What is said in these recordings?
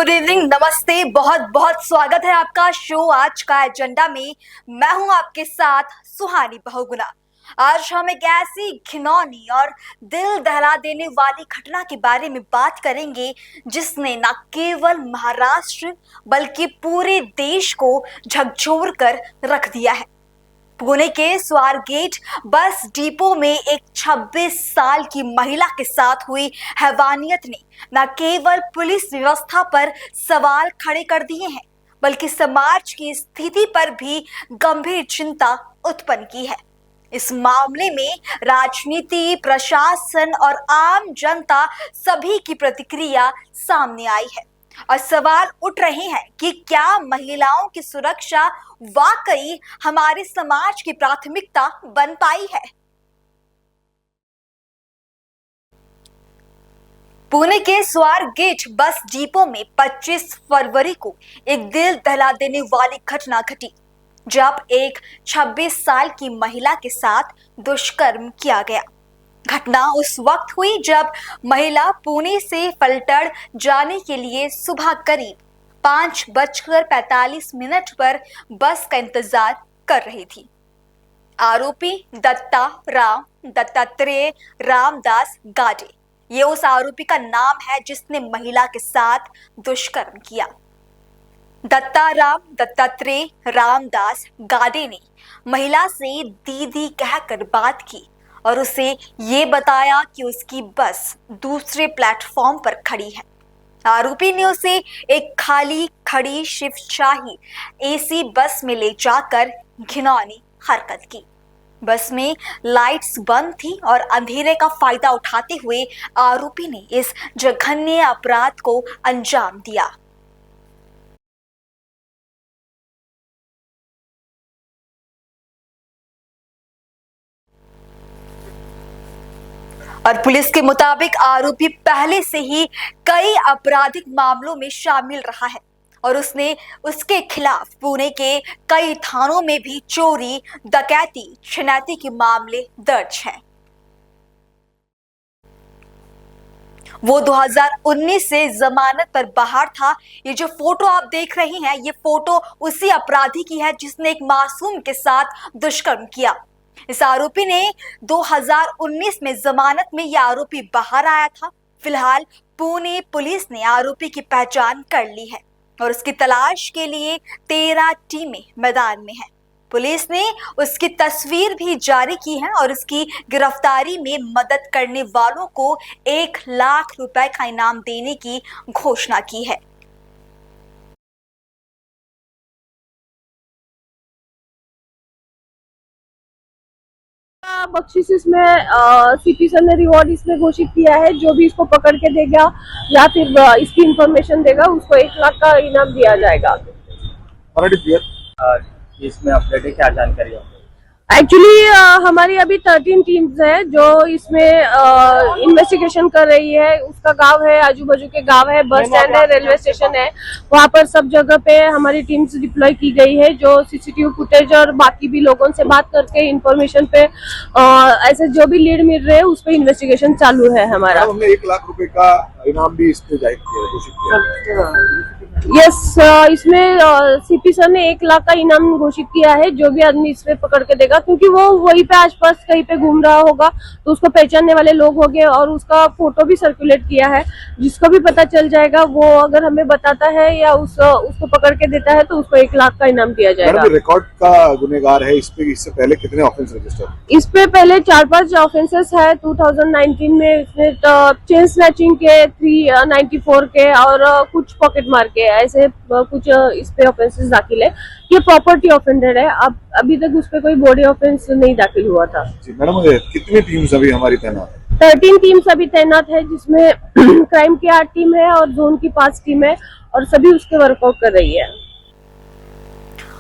Good evening, नमस्ते, बहुत बहुत स्वागत है आपका शो आज का एजेंडा में। मैं हूं आपके साथ सुहानी बहुगुना। आज हम एक ऐसी घिनौनी और दिल दहला देने वाली घटना के बारे में बात करेंगे जिसने न केवल महाराष्ट्र बल्कि पूरे देश को झकझोर कर रख दिया है। पुणे के स्वारगेट बस डिपो में एक 26 साल की महिला के साथ हुई हैवानियत ने न केवल पुलिस व्यवस्था पर सवाल खड़े कर दिए हैं बल्कि समाज की स्थिति पर भी गंभीर चिंता उत्पन्न की है। इस मामले में राजनीति, प्रशासन और आम जनता सभी की प्रतिक्रिया सामने आई है और सवाल उठ रहे हैं कि क्या महिलाओं की सुरक्षा वाकई हमारे समाज की प्राथमिकता बन पाई है। पुणे के स्वारगेट बस डिपो में 25 फरवरी को एक दिल दहला देने वाली घटना घटी जब एक 26 साल की महिला के साथ दुष्कर्म किया गया। घटना उस वक्त हुई जब महिला पुणे से फलटण जाने के लिए सुबह करीब 5:45 पर बस का इंतजार कर रही थी। आरोपी दत्तात्रेय रामदास गाडे, ये उस आरोपी का नाम है जिसने महिला के साथ दुष्कर्म किया। दत्तात्रेय रामदास गाडे ने महिला से दीदी कहकर बात की और उसे ये बताया कि उसकी बस दूसरे प्लेटफॉर्म पर खड़ी है। आरोपी ने उसे एक खाली खड़ी शिवशाही एसी बस में ले जाकर घिनौनी हरकत की। बस में लाइट्स बंद थी और अंधेरे का फायदा उठाते हुए आरोपी ने इस जघन्य अपराध को अंजाम दिया। और पुलिस के मुताबिक आरोपी पहले से ही कई आपराधिक मामलों में शामिल रहा है और उसके खिलाफ पुणे के कई थानों में भी चोरी, डकैती, छिनैती के मामले दर्ज हैं। वो 2019 से जमानत पर बाहर था। ये जो फोटो आप देख रही हैं, ये फोटो उसी अपराधी की है जिसने एक मासूम के साथ दुष्कर्म किया। इस आरोपी ने 2019 में जमानत में यह आरोपी बाहर आया था। फिलहाल पुणे पुलिस ने आरोपी की पहचान कर ली है और उसकी तलाश के लिए 13 टीमें मैदान में हैं। पुलिस ने उसकी तस्वीर भी जारी की है और उसकी गिरफ्तारी में मदद करने वालों को 1 लाख रुपए का इनाम देने की घोषणा की है। बख्शिश इसमें सीपी सर ने रिवॉर्ड इसमें घोषित किया है। जो भी इसको पकड़ के देगा या फिर इसकी इंफॉर्मेशन देगा उसको 1 लाख का इनाम दिया जाएगा। इसमें अपडेट है, क्या जानकारी है? एक्चुअली हमारी अभी 13 टीम्स है जो इसमें इन्वेस्टिगेशन कर रही है। उसका गांव है, आजू बाजू के गांव है, बस स्टैंड है, रेलवे स्टेशन है, वहाँ पर सब जगह पे हमारी टीम्स डिप्लॉय की गई है जो सीसीटीवी फुटेज और बाकी भी लोगों से बात करके इंफॉर्मेशन पे ऐसे जो भी लीड मिल रहे हैं उस पर इन्वेस्टिगेशन चालू है हमारा। हमने 1 लाख रुपए का इनाम भी इसमें जाहिर किया है। यस, इसमें सीपी सर ने 1 लाख का इनाम घोषित किया है जो भी आदमी इसमें पकड़ के देगा, क्योंकि वो वहीं पे आसपास कहीं पे घूम रहा होगा तो उसको पहचानने वाले लोग होंगे और उसका फोटो भी सर्कुलेट किया है। जिसको भी पता चल जाएगा वो अगर हमें बताता है या उसको पकड़ के देता है तो उसको 1 लाख का इनाम दिया जाएगा। रिकॉर्ड का गुनहगार है। इससे पहले कितने ऑफेंस रजिस्टर? इस पे पहले 4-5 ऑफेंसेस है। 2019 में इसने चेन स्नैचिंग के 394 के और कुछ पॉकेट मार के ऐसे कुछ इस पे ऑफेंसेस दाखिल है। ये प्रॉपर्टी ऑफेंडर है। अब अभी तक उस पे कोई बॉडी ऑफेंस नहीं दाखिल हुआ था। जी मैडम, कितनी टीम्स अभी हमारी तैनात है? 13 टीम्स अभी तैनात है जिसमें क्राइम की 8 टीम है और जोन की 5 टीम है और सभी उसके वर्कआउट कर रही है।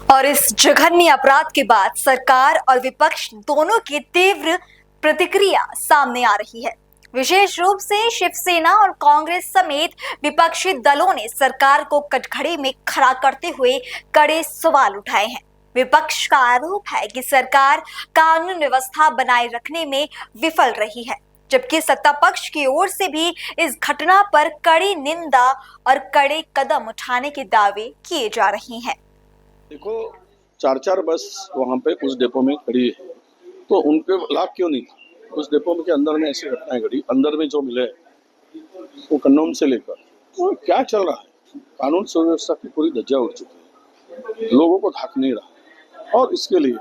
और इस जघन्य अपराध के बाद सरकार और विपक्ष दोनों की तीव्र प्रतिक्रिया सामने आ रही है। विशेष रूप से शिवसेना और कांग्रेस समेत विपक्षी दलों ने सरकार को कटघरे में खड़ा करते हुए कड़े सवाल उठाए हैं। विपक्ष का आरोप है कि सरकार कानून व्यवस्था बनाए रखने में विफल रही है, जबकि सत्ता पक्ष की ओर से भी इस घटना पर कड़ी निंदा और कड़े कदम उठाने के दावे किए जा रहे हैं। देखो, 4-4 बस वहाँ पे उस डिपो में खड़ी है, तो उनके लाभ क्यों नहीं था? उस डिपो के अंदर में ऐसी घटनाएं घटी, अंदर में जो मिले वो कन्नौज से लेकर, तो क्या चल रहा है? कानून सुव्यवस्था की पूरी धज्जियां उड़ चुकी है, लोगों को धाक नहीं रहा। और इसके लिए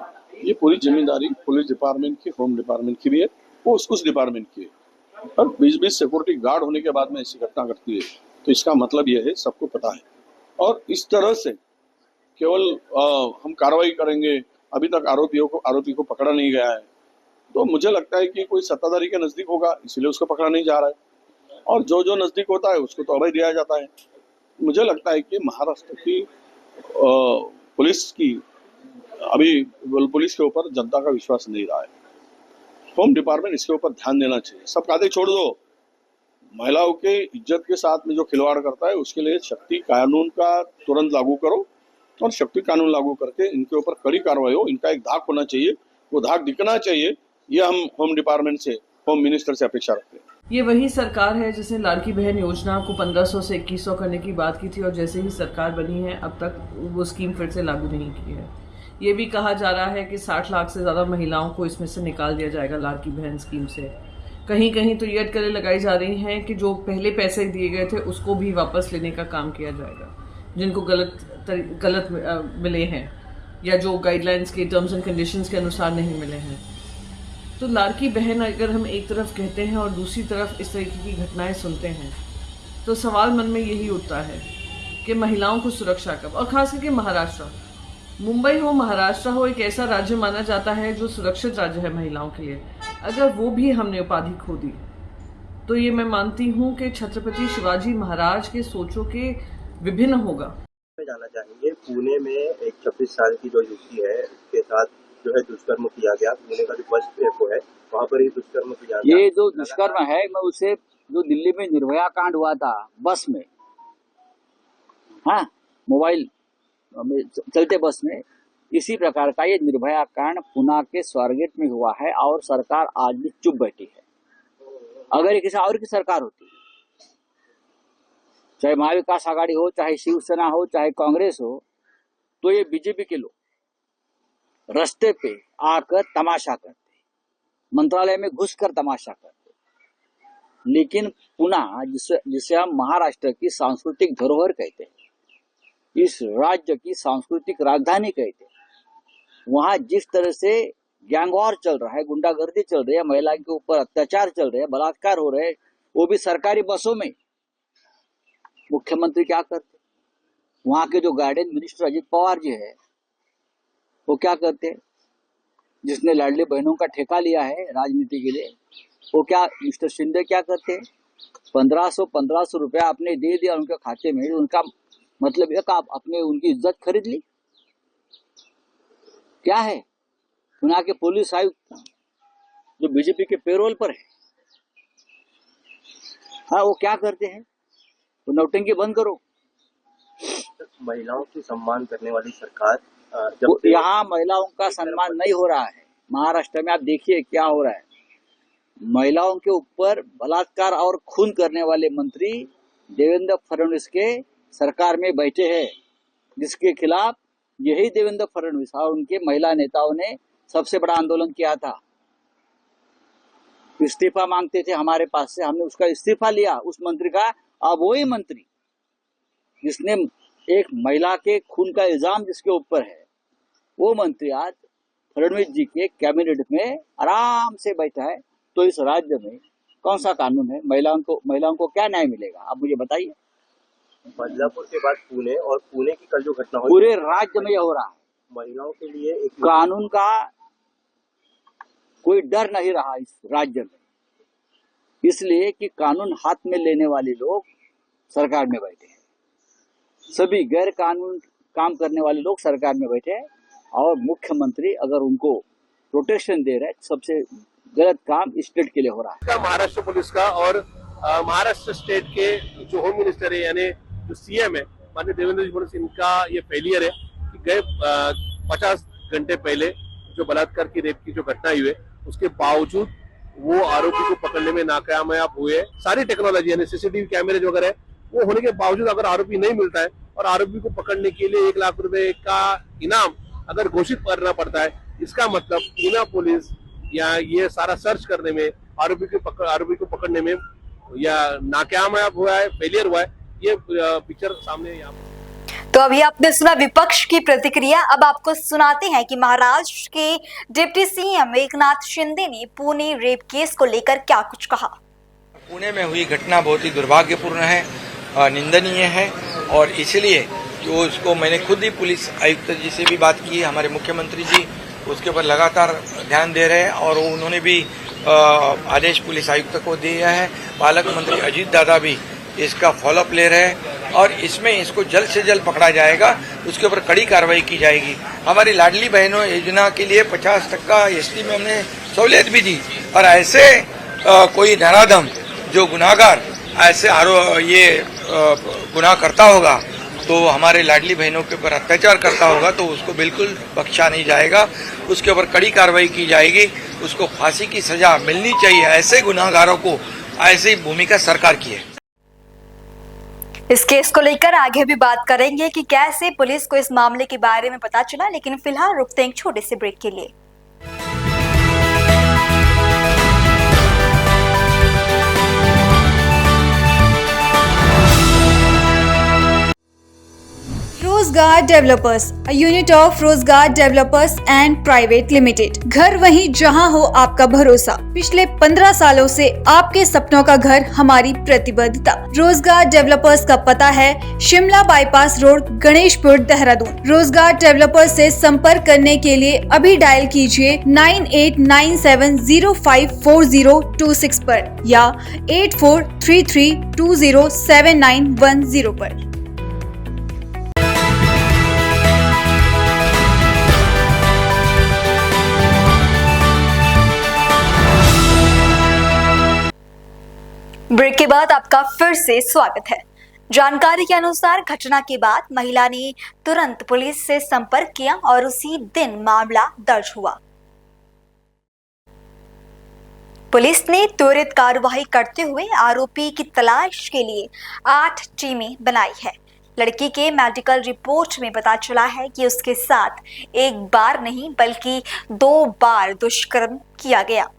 ये पूरी जिम्मेदारी पुलिस डिपार्टमेंट की, होम डिपार्टमेंट की भी है, वो उस डिपार्टमेंट की है। और 20-20 सिक्योरिटी गार्ड होने के बाद में ऐसी घटना घटती है, तो इसका मतलब ये है, सबको पता है। और इस तरह से केवल हम कार्रवाई करेंगे, अभी तक आरोपी को पकड़ा नहीं गया है, तो मुझे लगता है कि कोई सत्ताधारी के नजदीक होगा, इसलिए उसको पकड़ा नहीं जा रहा है। और जो नजदीक होता है उसको तो अभय दिया जाता है। मुझे लगता है कि महाराष्ट्र की पुलिस के ऊपर जनता का विश्वास नहीं रहा है। होम डिपार्टमेंट इसके ऊपर ध्यान देना चाहिए। सब कायदे छोड़ दो, महिलाओं के इज्जत के साथ में जो खिलवाड़ करता है उसके लिए शक्ति कानून का तुरंत लागू करो, और शक्ति कानून लागू करके इनके ऊपर कड़ी कार्रवाई हो। इनका एक धाक होना चाहिए, वो धाक दिखना चाहिए। ये हम होम डिपार्टमेंट से, होम मिनिस्टर से अपेक्षा रखते हैं। ये वही सरकार है जिसने लाड़की बहन योजना को 1500 से 2100 करने की बात की थी, और जैसे ही सरकार बनी है अब तक वो स्कीम फिर से लागू नहीं की है। ये भी कहा जा रहा है कि 60 लाख से ज़्यादा महिलाओं को इसमें से निकाल दिया जाएगा लाड़की बहन स्कीम से। कहीं कहीं तो ये अटकलें लगाई जा रही हैं कि जो पहले पैसे दिए गए थे उसको भी वापस लेने का काम किया जाएगा, जिनको गलत मिले हैं या जो गाइडलाइंस के टर्म्स एंड कंडीशंस के अनुसार नहीं मिले हैं। तो लाड़की बहन अगर हम एक तरफ कहते हैं और दूसरी तरफ इस तरीके की घटनाएं सुनते हैं, तो सवाल मन में यही उठता है कि महिलाओं को सुरक्षा कब, और खास करके महाराष्ट्र, मुंबई हो, महाराष्ट्र हो, एक ऐसा राज्य माना जाता है जो सुरक्षित राज्य है महिलाओं के लिए। अगर वो भी हमने उपाधि खो दी, तो ये मैं मानती हूँ कि छत्रपति शिवाजी महाराज के सोचों के विभिन्न होगा। जाना चाहेंगे, पुणे में एक 26 साल की जो युवती है उसके साथ जो है दुष्कर्म किया गया। पुणे का जो बस डेपो है वहाँ पर ही दुष्कर्म किया गया। ये जो दुष्कर्म है, मैं उसे जो दिल्ली में निर्भया कांड हुआ था बस में, हाँ, मोबाइल चलते बस में, इसी प्रकार का ये निर्भया कांड पुणे के स्वारगेट में हुआ है, और सरकार आज भी चुप बैठी है। अगर ये किसी और की सरकार होती, चाहे महाविकास आघाड़ी हो, चाहे शिवसेना हो, चाहे कांग्रेस हो, तो ये बीजेपी के लोग रास्ते पे आकर तमाशा करते, मंत्रालय में घुसकर तमाशा करते। लेकिन पुणे, जिसे हम महाराष्ट्र की सांस्कृतिक धरोहर कहते हैं, इस राज्य की सांस्कृतिक राजधानी कहते हैं, वहां जिस तरह से गैंगवॉर चल रहा है, गुंडागर्दी चल रही है, महिलाओं के ऊपर अत्याचार चल रहे हैं, बलात्कार हो रहे हैं, वो भी सरकारी बसों में, मुख्यमंत्री क्या करते? वहां के जो गार्डियन मिनिस्टर अजित पवार जी है, वो क्या करते? जिसने लाडली बहनों का ठेका लिया है राजनीति के लिए, वो क्या, मिस्टर शिंदे क्या करते? 1500 रुपया आपने दे दिया उनके खाते में, उनका मतलब है कि आप अपने उनकी इज्जत खरीद ली। क्या है? पुणे के पुलिस आयुक्त जो बीजेपी के पेरोल पर है, हाँ, वो क्या करते हैं? तो नौटंकी बंद करो। महिलाओं की सम्मान करने वाली सरकार, यहाँ महिलाओं का सम्मान नहीं हो रहा है। महाराष्ट्र में आप देखिए क्या हो रहा है। महिलाओं के ऊपर बलात्कार और खून करने वाले मंत्री देवेंद्र फडणवीस के सरकार में बैठे हैं, जिसके खिलाफ यही देवेंद्र फडणवीस और उनके महिला नेताओं ने सबसे बड़ा आंदोलन किया था। इस्तीफा मांगते थे हमारे पास से, हमने उसका इस्तीफा लिया उस मंत्री का। अब वही मंत्री जिसने एक महिला के खून का इल्जाम जिसके ऊपर है, वो मंत्री आज फडणवीस जी के कैबिनेट में आराम से बैठा है। तो इस राज्य में कौन सा कानून है? महिलाओं को क्या न्याय मिलेगा? आप मुझे बताइए। बदलापुर के बाद पुणे, और पुणे की कल जो घटना हुई, पूरे राज्य में यह हो रहा है। महिलाओं के लिए एक कानून का कोई डर नहीं रहा इस राज्य में, इसलिए कि कानून हाथ में लेने वाले लोग सरकार में बैठे हैं। सभी गैर कानून काम करने वाले लोग सरकार में बैठे हैं, और मुख्यमंत्री अगर उनको प्रोटेक्शन दे रहे हैं, सबसे गलत काम स्टेट के लिए हो रहा है। महाराष्ट्र पुलिस का और महाराष्ट्र स्टेट के जो होम मिनिस्टर है, यानी जो सीएम है माननीय देवेंद्र फडणवीस, इनका ये फेलियर है कि गए 50 घंटे पहले जो बलात्कार की, रेप की जो घटना हुई है, उसके बावजूद वो आरोपी को पकड़ने में नाकामयाब हुए। सारी टेक्नोलॉजी यानी सीसीटीवी कैमरेज वगैरह वो होने के बावजूद अगर आरोपी नहीं मिलता है और आरोपी को पकड़ने के लिए 1 लाख रुपए का इनाम अगर घोषित करना पड़ता है, इसका मतलब बिना पुलिस या ये सारा सर्च करने में आरोपी को पकड़ने में या नाकामयाब हुआ है, फेलियर हुआ है, ये पिक्चर सामने यहाँ। तो अभी आपने सुना विपक्ष की प्रतिक्रिया। अब आपको सुनाते हैं कि महाराष्ट्र के डिप्टी सीएम एकनाथ शिंदे ने पुणे रेप केस को लेकर क्या कुछ कहा। पुणे में हुई घटना बहुत ही दुर्भाग्यपूर्ण है, निंदनीय है और इसलिए जो उसको मैंने खुद ही पुलिस आयुक्त जी से भी बात की, हमारे मुख्यमंत्री जी उसके ऊपर लगातार ध्यान दे रहे हैं और उन्होंने भी आदेश पुलिस आयुक्त को दिया है। पालक मंत्री अजीत दादा भी इसका फॉलोअप ले रहे हैं और इसमें इसको जल्द से जल्द पकड़ा जाएगा, उसके ऊपर कड़ी कार्रवाई की जाएगी। हमारी लाडली बहनों योजना के लिए 50% एसटी में हमने सहूलियत भी दी और ऐसे कोई नराधम जो गुनाहगार ऐसे ये गुनाह करता होगा तो हमारे लाडली बहनों के ऊपर अत्याचार करता होगा तो उसको बिल्कुल बख्शा नहीं जाएगा, उसके ऊपर कड़ी कार्रवाई की जाएगी, उसको फांसी की सजा मिलनी चाहिए। ऐसे गुनाहगारों को ऐसी भूमिका सरकार की है। इस केस को लेकर आगे भी बात करेंगे कि कैसे पुलिस को इस मामले के बारे में पता चला, लेकिन फिलहाल रुकते हैं एक छोटे से ब्रेक के लिए। रोजगार डेवलपर्स, a unit of रोजगार डेवलपर्स एंड प्राइवेट लिमिटेड। घर वहीं जहां हो आपका भरोसा। पिछले 15 सालों से आपके सपनों का घर हमारी प्रतिबद्धता। रोजगार डेवलपर्स का पता है शिमला बाईपास रोड, गणेशपुर, देहरादून। रोजगार डेवलपर्स से संपर्क करने के लिए अभी डायल कीजिए 9897054026 पर या 8433207910 पर। ब्रेक के बाद आपका फिर से स्वागत है। जानकारी के अनुसार घटना के बाद महिला ने तुरंत पुलिस से संपर्क किया और उसी दिन मामला दर्ज हुआ। पुलिस ने त्वरित कार्रवाई करते हुए आरोपी की तलाश के लिए 8 टीमें बनाई है। लड़की के मेडिकल रिपोर्ट में पता चला है कि उसके साथ एक बार नहीं बल्कि 2 बार दुष्कर्म किया गया।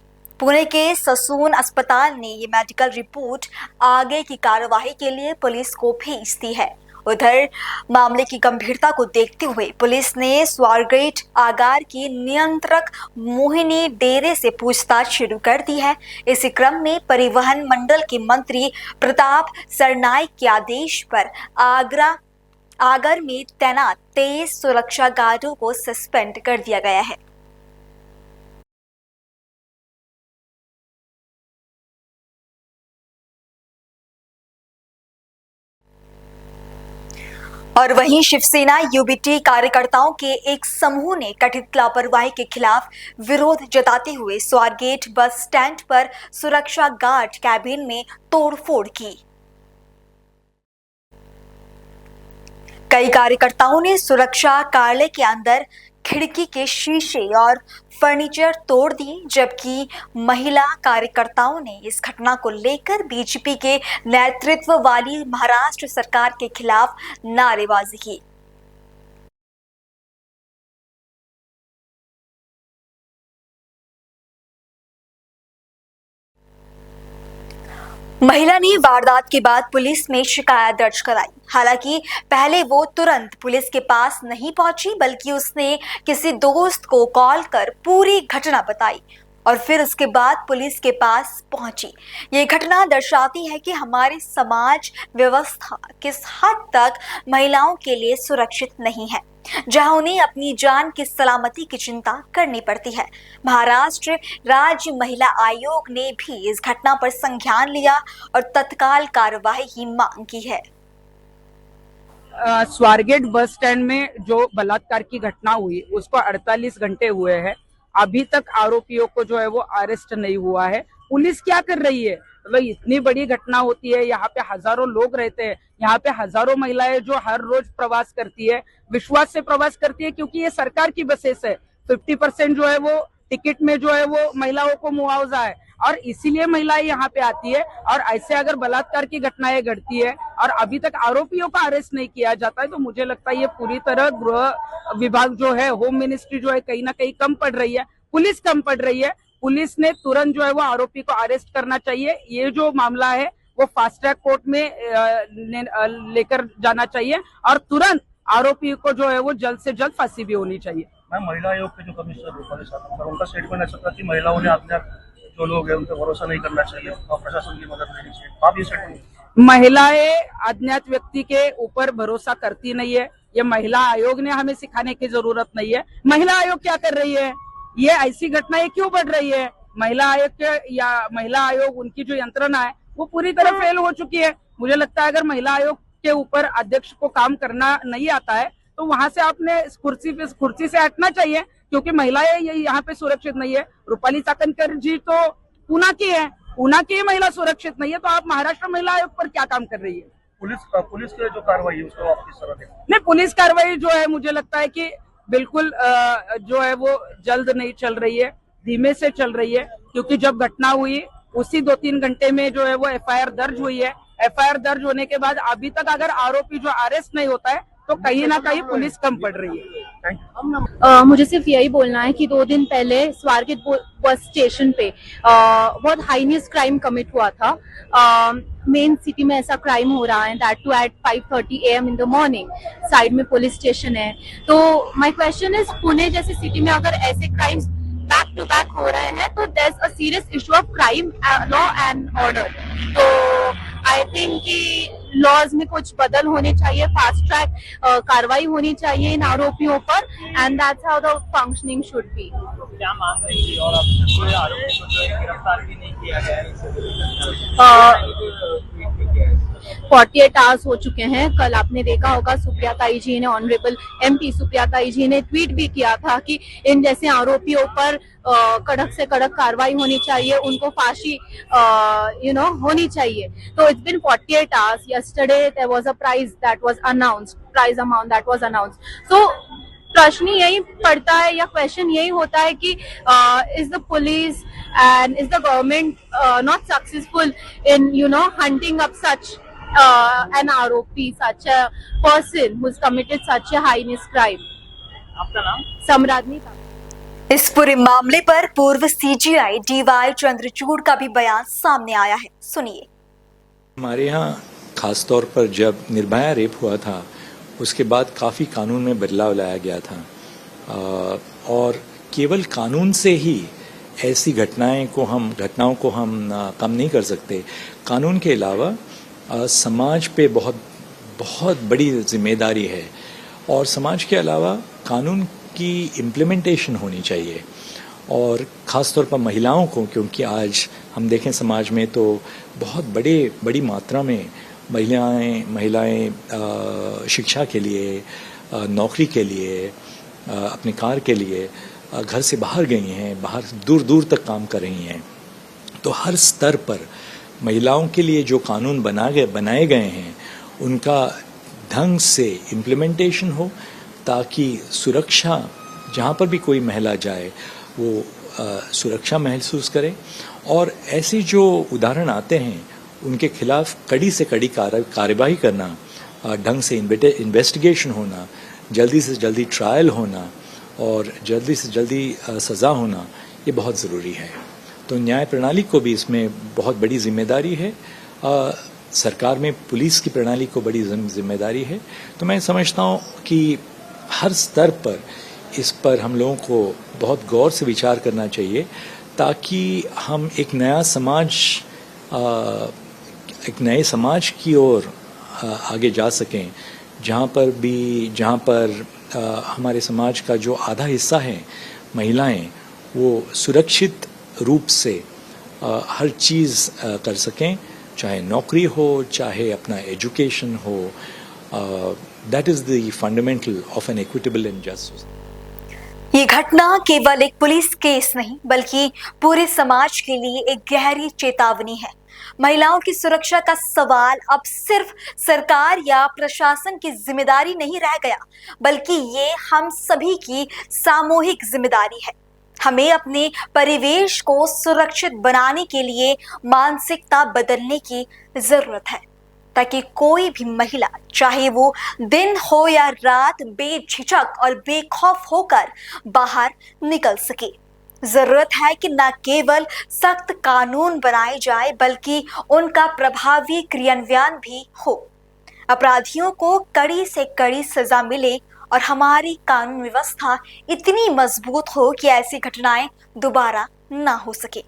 पुणे के ससून अस्पताल ने ये मेडिकल रिपोर्ट आगे की कार्यवाही के लिए पुलिस को भेज दी है। उधर मामले की गंभीरता को देखते हुए पुलिस ने स्वारगेट आगार की नियंत्रक मोहिनी डेरे से पूछताछ शुरू कर दी है। इसी क्रम में परिवहन मंडल के मंत्री प्रताप सरनाईक के आदेश पर आगर में तैनात 23 सुरक्षा गार्डों को सस्पेंड कर दिया गया है। और वहीं शिवसेना यूबीटी कार्यकर्ताओं के एक समूह ने कथित लापरवाही के खिलाफ विरोध जताते हुए स्वारगेट बस स्टैंड पर सुरक्षा गार्ड कैबिन में तोड़फोड़ की। कई कार्यकर्ताओं ने सुरक्षा कार्यालय के अंदर खिड़की के शीशे और फर्नीचर तोड़ दिए, जबकि महिला कार्यकर्ताओं ने इस घटना को लेकर बीजेपी के नेतृत्व वाली महाराष्ट्र सरकार के खिलाफ नारेबाजी की। महिला ने वारदात के बाद पुलिस में शिकायत दर्ज कराई। हालांकि पहले वो तुरंत पुलिस के पास नहीं पहुंची, बल्कि उसने किसी दोस्त को कॉल कर पूरी घटना बताई और फिर उसके बाद पुलिस के पास पहुंची। ये घटना दर्शाती है कि हमारी समाज व्यवस्था किस हद तक महिलाओं के लिए सुरक्षित नहीं है, जहां उन्हें अपनी जान की सलामती की चिंता करनी पड़ती है। महाराष्ट्र राज्य महिला आयोग ने भी इस घटना पर संज्ञान लिया और तत्काल कार्रवाई की मांग की है। स्वारगेट बस स्टैंड में जो बलात्कार की घटना हुई उसको 48 घंटे हुए हैं, अभी तक आरोपियों को जो है वो अरेस्ट नहीं हुआ है। पुलिस क्या कर रही है? मतलब इतनी बड़ी घटना होती है, यहाँ पे हजारों लोग रहते हैं, यहाँ पे हजारों महिलाएं जो हर रोज प्रवास करती है, विश्वास से प्रवास करती है, क्योंकि ये सरकार की बसेस है। 50% जो है वो टिकट में जो है वो महिलाओं को मुआवजा है। और इसीलिए महिलाएं यहाँ पे आती है। और ऐसे अगर बलात्कार की घटनाएं घटती है और अभी तक आरोपियों का अरेस्ट नहीं किया जाता है, तो मुझे लगता है ये पूरी तरह गृह विभाग जो है, होम मिनिस्ट्री जो है, कहीं ना कहीं कम पड़ रही है, पुलिस कम पड़ रही है। पुलिस ने तुरंत जो है वो आरोपी को अरेस्ट करना चाहिए। ये जो मामला है वो फास्ट ट्रैक कोर्ट में लेकर जाना चाहिए और तुरंत आरोपी को जो है वो जल्द से जल्द फांसी भी होनी चाहिए। मैम, महिला आयोग के जो कमिश्नर रूपाली साहब, उनका स्टेटमेंट ऐसा था कि महिलाओं ने अपने जो लोग हैं उन पर भरोसा नहीं करना चाहिए और प्रशासन की मदद लेनी चाहिए। आप ये स्टेटमेंट? महिलाएं अज्ञात व्यक्ति के ऊपर भरोसा करती नहीं है। ये महिला आयोग ने हमें सिखाने की जरूरत नहीं है। महिला आयोग क्या कर रही है? ये ऐसी घटनाएं क्यों बढ़ रही है? महिला आयोग के या महिला आयोग उनकी जो यंत्रणा है वो पूरी तरह फेल हो चुकी है। मुझे लगता है अगर महिला आयोग के ऊपर अध्यक्ष को काम करना नहीं आता है तो वहां से आपने कुर्सी से हटना चाहिए, क्योंकि महिलाएं यहाँ पे सुरक्षित नहीं है। रूपाली चाकणकर जी तो पूना की है, पूना की महिला सुरक्षित नहीं है, तो आप महाराष्ट्र महिला आयोग पर क्या काम कर रही है? पुलिस की जो कार्रवाई है उसको आप किस तरह देखते हैं? नहीं, पुलिस कार्रवाई जो है मुझे लगता है कि बिल्कुल जो है वो जल्द नहीं चल रही है, धीमे से चल रही है। क्योंकि जब घटना हुई उसी 2-3 घंटे में जो है वो एफआईआर दर्ज हुई है। एफआईआर दर्ज होने के बाद अभी तक अगर आरोपी जो अरेस्ट नहीं होता है तो कहीं ना कहीं पुलिस कम पड़ रही है। मुझे सिर्फ यही बोलना है कि 2 दिन पहले स्वारगेट बस स्टेशन पे बहुत हाइनियस क्राइम कमिट हुआ था। मेन सिटी में ऐसा क्राइम हो रहा है, that too at 5:30 AM in the morning. Side में पुलिस स्टेशन है। तो माय क्वेश्चन इज, पुणे जैसी सिटी में अगर ऐसे क्राइम्स बैक टू बैक हो रहे हैं तो there is a serious issue of crime law and order. तो आई थिंक कि लॉज में कुछ बदल होने चाहिए, फास्ट ट्रैक कार्रवाई होनी चाहिए इन आरोपियों पर, and that's how the functioning should be. क्या मांग रही थी और अब पूरे आरोपी को जो है गिरफ्तार भी नहीं किया गया है? 48 आवर्स हो चुके हैं। कल आपने देखा होगा सुप्रिया ताई जी ने, ऑनरेबल MP सुप्रिया ताई जी ने ट्वीट भी किया था कि इन जैसे आरोपियों पर कड़क से कड़क कार्रवाई होनी चाहिए, उनको फांसी होनी चाहिए। तो it's been 48 hours. Yesterday there was a prize that was announced, prize amount that was announced. So प्रश्न यही पड़ता है या क्वेश्चन यही होता है कि is the police and is the government not successful in hunting up such an ROP, such a person who's committed such a heinous crime? आपका नाम? सम्राज्ञी। इस पूरे मामले पर पूर्व CGI DY चंद्रचूड़ का भी बयान सामने आया है, सुनिए। हमारे यहाँ खास तौर पर जब निर्भया रेप हुआ था उसके बाद काफ़ी कानून में बदलाव लाया गया था और केवल कानून से ही ऐसी घटनाओं को हम कम नहीं कर सकते। कानून के अलावा समाज पे बहुत बड़ी जिम्मेदारी है और समाज के अलावा कानून की इम्प्लीमेंटेशन होनी चाहिए और ख़ास तौर पर महिलाओं को, क्योंकि आज हम देखें समाज में तो बहुत बड़ी मात्रा में महिलाएं शिक्षा के लिए, नौकरी के लिए, अपने कार्य के लिए घर से बाहर गई हैं, बाहर दूर दूर तक काम कर रही हैं। तो हर स्तर पर महिलाओं के लिए जो कानून बनाए गए हैं उनका ढंग से इम्प्लीमेंटेशन हो ताकि सुरक्षा, जहाँ पर भी कोई महिला जाए वो सुरक्षा महसूस करे। और ऐसे जो उदाहरण आते हैं उनके खिलाफ कड़ी से कड़ी कार्यवाही करना, ढंग से इन्वेस्टिगेशन होना, जल्दी से जल्दी ट्रायल होना और जल्दी से जल्दी सज़ा होना, ये बहुत ज़रूरी है। तो न्याय प्रणाली को भी इसमें बहुत बड़ी जिम्मेदारी है। सरकार में पुलिस की प्रणाली को बड़ी जिम्मेदारी है। तो मैं समझता हूँ कि हर स्तर पर इस पर हम लोगों को बहुत गौर से विचार करना चाहिए ताकि हम एक नए समाज की ओर आगे जा सकें, जहाँ पर हमारे समाज का जो आधा हिस्सा है महिलाएं, वो सुरक्षित रूप से हर चीज़ कर सकें, चाहे नौकरी हो, चाहे अपना एजुकेशन हो। That is the fundamental of an equitable and just. ये घटना केवल एक पुलिस केस नहीं बल्कि पूरे समाज के लिए एक गहरी चेतावनी है। महिलाओं की सुरक्षा का सवाल अब सिर्फ सरकार या प्रशासन की जिम्मेदारी नहीं रह गया, बल्कि ये हम सभी की सामूहिक जिम्मेदारी है। हमें अपने परिवेश को सुरक्षित बनाने के लिए मानसिकता बदलने की जरूरत है, ताकि कोई भी महिला, चाहे वो दिन हो या रात, बेझिझक और बेखौफ होकर बाहर निकल सके। जरूरत है कि न केवल सख्त कानून बनाए जाए, बल्कि उनका प्रभावी क्रियान्वयन भी हो। अपराधियों को कड़ी से कड़ी सजा मिले और हमारी कानून व्यवस्था इतनी मजबूत हो कि ऐसी घटनाएं दोबारा ना हो सके।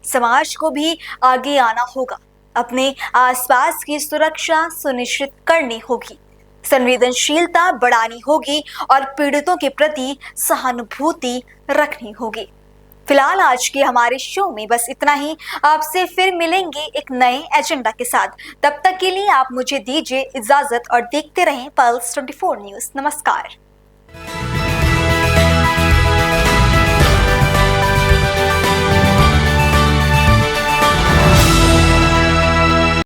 समाज को भी आगे आना होगा, अपने आसपास की सुरक्षा सुनिश्चित करनी होगी, संवेदनशीलता बढ़ानी होगी और पीड़ितों के प्रति सहानुभूति रखनी होगी। फिलहाल आज के हमारे शो में बस इतना ही। आपसे फिर मिलेंगे एक नए एजेंडा के साथ। तब तक के लिए आप मुझे दीजिए इजाजत और देखते रहें पल्स 24 न्यूज। नमस्कार।